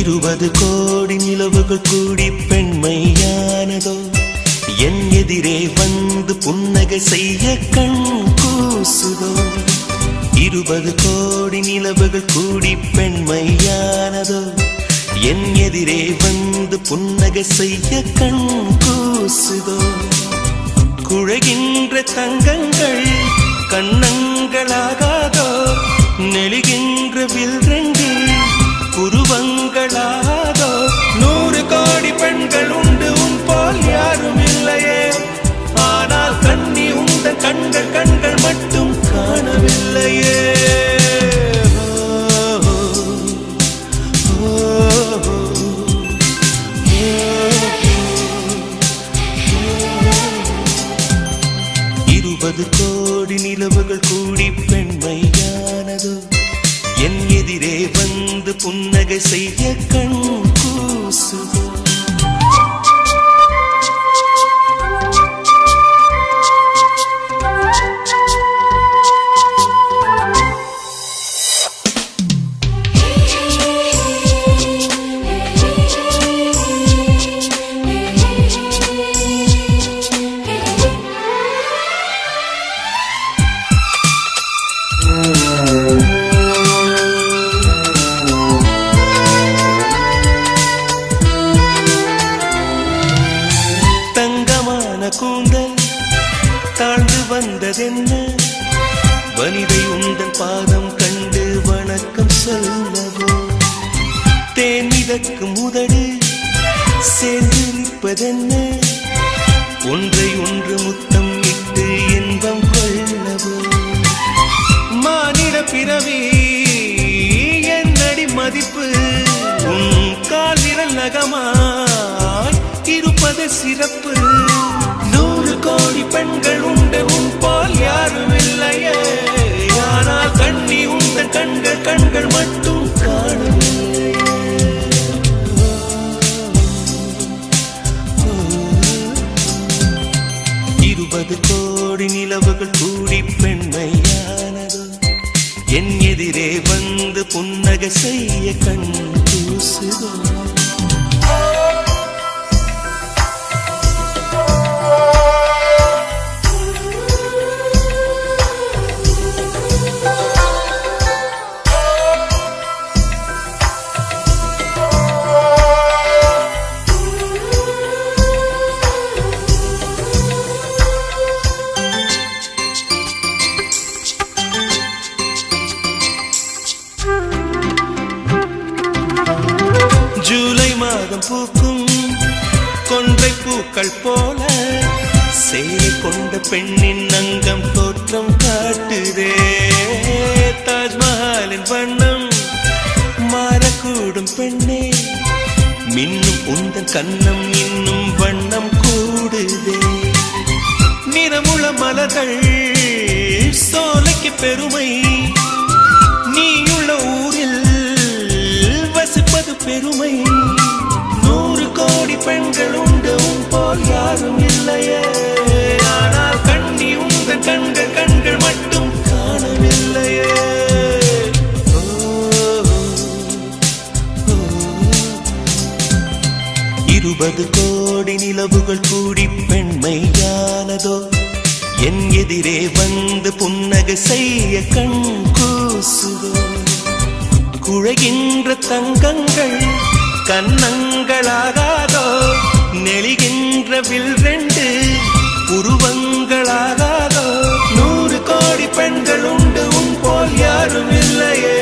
20 கோடி நிலவுகள் கூடி பெண்மையானதோ என் எதிரே வந்து புன்னகை செய்ய கண் கூசுதோ 20 கோடி நிலவுகள் கூடி பெண்மையானதோ என் எதிரே வந்து புன்னகை செய்ய கண் கூசுதோ குழைகின்ற தங்கங்கள் கண்ணங்களாகாதோ நெளிகின்ற வில்ரெண்டு புருவங்களாதோ 100 கோடி பெண்கள் உண்டு உன் போல் யாரும் இல்லையே ஆனால் கண்ணி உந்த கண்கள் மட்டும் காணவில்லையே கோடி நிலவுகள் கூடி பெண்மையானதோ என் எதிரே வந்து புன்னகை செய்ய கண் கூசுதோ கூந்தல் தாழ்ந்து வந்ததென்ன வனிதை உந்தன் பாதம் கண்டு வணக்கம் சொல்லவோ தேன் மிதக்கும் உதடு சேர்ந்து நிற்பதென்ன ஒன்றை ஒன்று முத்தம் இட்டு இன்பம் கொள்ளவோ மானிட பிறவி என்னடி மதிப்பு உன் கால் விரல் நகமாய் இருப்பது சிறப்பு 100 கோடி பெண்கள் உண்டு உன் போல் யாரும் இல்லையே ஆனால் கண்ணி உந்த கண்கள் மட்டும் காணவில்லையே 20 கோடி நிலவுகள் கூடி பெண்மையானதோ என் எதிரே வந்து புன்னகை செய்ய கண் கூசுதோ ஜூலை மாதம் பூக்கும் கொன்றை பூக்கள் போல சேலை கொண்ட பெண்ணின் அங்கம் தோற்றம் காட்டுதே தாஜ்மஹாலின் வண்ணம் மாறக்கூடும் பெண்ணே மின்னும் உந்தன் கண்ணம் இன்னும் வண்ணம் கூடுதே நிறமுள மலர்கள் சோலைக்கு பெருமை நீயுள்ள ஊரில் வசிப்பது பெருமை 100 கோடி பெண்கள் உண்டு உன் போல் யாரும் இல்லையே ஆனால் கண்ணி உந்த கண்கள் மட்டும் காணவில்லையே 20 கோடி நிலவுகள் கூடி பெண்மையானதோ என் எதிரே வந்து புன்னகை செய்ய கண் கூசுதோ குழைகின்ற தங்கங்கள் கண்ணங்களாகாதோ நெளிகின்ற வில்ரெண்டு புருவங்களாகாதோ 100 கோடி பெண்கள் உண்டு உன் போல் யாரும் இல்லையே